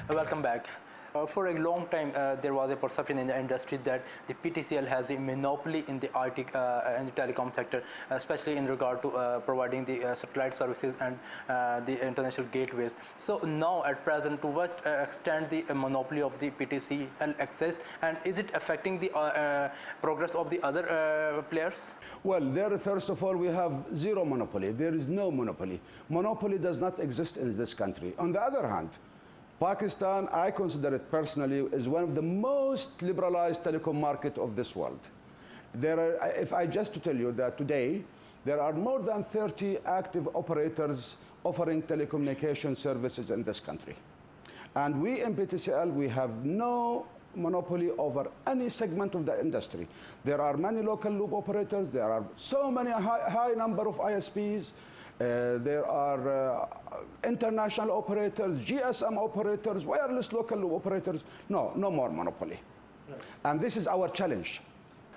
Welcome back. For a long time, there was a perception in the industry that the PTCL has a monopoly in the IT and the telecom sector, especially in regard to providing the satellite services and the international gateways. So now, at present, to what extent the monopoly of the PTCL exists, and is it affecting the progress of the other players? Well, there, first of all, we have zero monopoly. There is no monopoly. Monopoly does not exist in this country. On the other hand, Pakistan, I consider it personally, is one of the most liberalized telecom market of this world. If I just to tell you that today, there are more than 30 active operators offering telecommunication services in this country. And we in PTCL, we have no monopoly over any segment of the industry. There are many local loop operators. There are so many high number of ISPs. There are international operators, GSM operators, wireless local loop operators. No more monopoly. Right. And this is our challenge.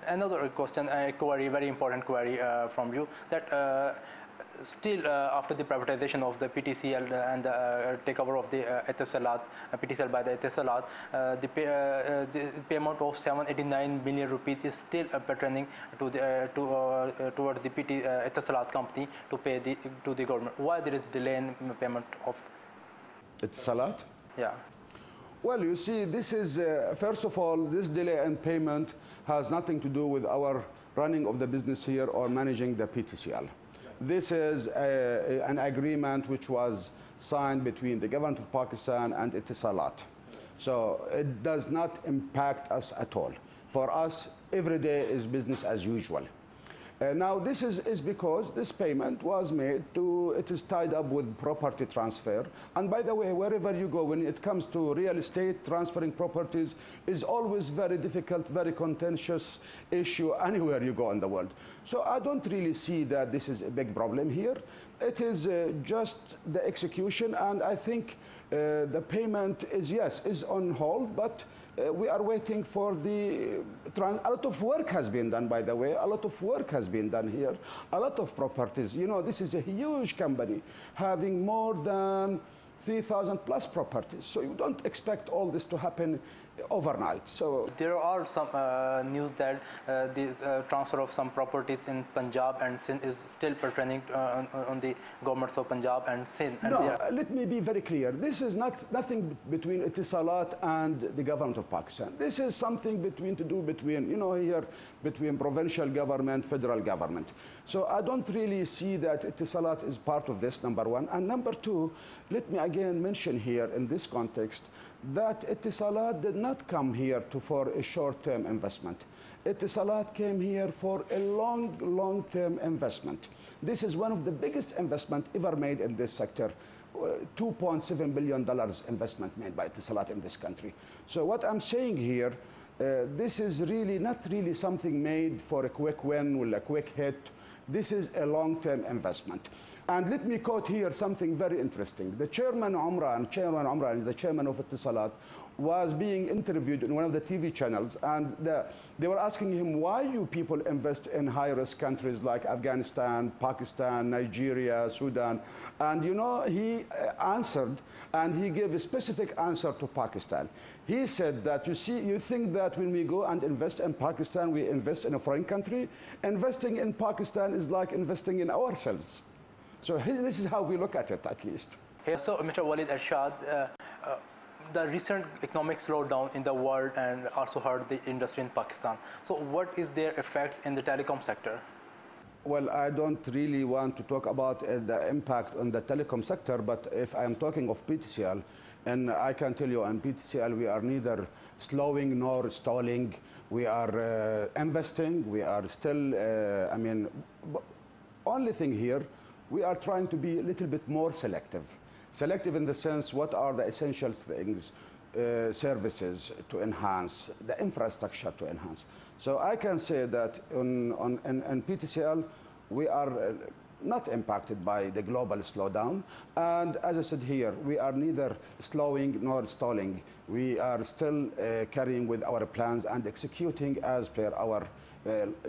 Another question, a query, very important query from you, that still after the privatization of the PTCL and the takeover of the Etisalat, PTCL by the Etisalat, the payment of 789 million rupees is still pertaining to the towards the Etisalat company to pay to the government. Why there is delay in payment of Etisalat? Yeah. Well, you see, this is first of all, this delay in payment has nothing to do with our running of the business here or managing the PTCL. This is an agreement which was signed between the government of Pakistan and Etisalat. So it does not impact us at all. For us, every day is business as usual. Now this is because this payment was made it is tied up with property transfer. And by the way, wherever you go, when it comes to real estate, transferring properties is always very difficult, very contentious issue anywhere you go in the world. So I don't really see that this is a big problem here. It is just the execution, and I think the payment is on hold, but we are waiting for a lot of work has been done, by the way. A lot of work has been done here. A lot of properties. You know, this is a huge company having more than 3,000 plus properties. So you don't expect all this to happen overnight. So there are some news that the transfer of some properties in Punjab and Sindh is still pertaining on the governments of Punjab and Sindh. And no, let me be very clear. This is nothing between Etisalat and the government of Pakistan. This is something between provincial government, federal government. So I don't really see that Etisalat is part of this, number one. And number two, let me again mention here in this context that Etisalat did not come here for a short-term investment. Etisalat came here for a long-term investment. This is one of the biggest investment ever made in this sector. $2.7 billion investment made by Etisalat in this country. So what I'm saying here, this is really not really something made for a quick win or a quick hit. This is a long-term investment. And let me quote here something very interesting. The Chairman Umran, the chairman of Etisalat, was being interviewed in one of the TV channels, and they were asking him, why you people invest in high-risk countries like Afghanistan, Pakistan, Nigeria, Sudan? And you know, he answered, and he gave a specific answer to Pakistan. He said that, you think that when we go and invest in Pakistan, we invest in a foreign country? Investing in Pakistan is like investing in ourselves. So this is how we look at it, at least. So, Mr. Waleed Irshad, the recent economic slowdown in the world and also hurt the industry in Pakistan. So what is their effect in the telecom sector? Well, I don't really want to talk about the impact on the telecom sector, but if I'm talking of PTCL, and I can tell you on PTCL, we are neither slowing nor stalling. We are investing. We are still, only thing here, we are trying to be a little bit more selective. Selective in the sense, what are the essential things, services to enhance, the infrastructure to enhance. So I can say that in PTCL, we are not impacted by the global slowdown. And as I said here, we are neither slowing nor stalling. We are still carrying with our plans and executing as per our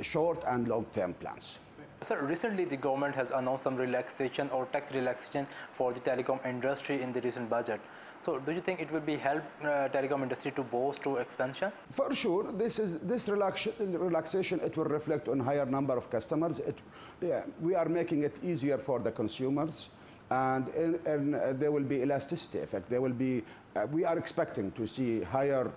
short and long-term plans. Sir, recently the government has announced some relaxation or tax relaxation for the telecom industry in the recent budget. So do you think it will be help telecom industry to boost to expansion? For sure, this relaxation, it will reflect on higher number of customers. We are making it easier for the consumers, and there will be elasticity effect. There will be, we are expecting to see higher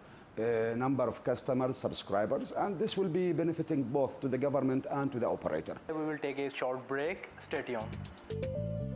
number of customers, subscribers, and this will be benefiting both to the government and to the operator. We will take a short break. Stay tuned.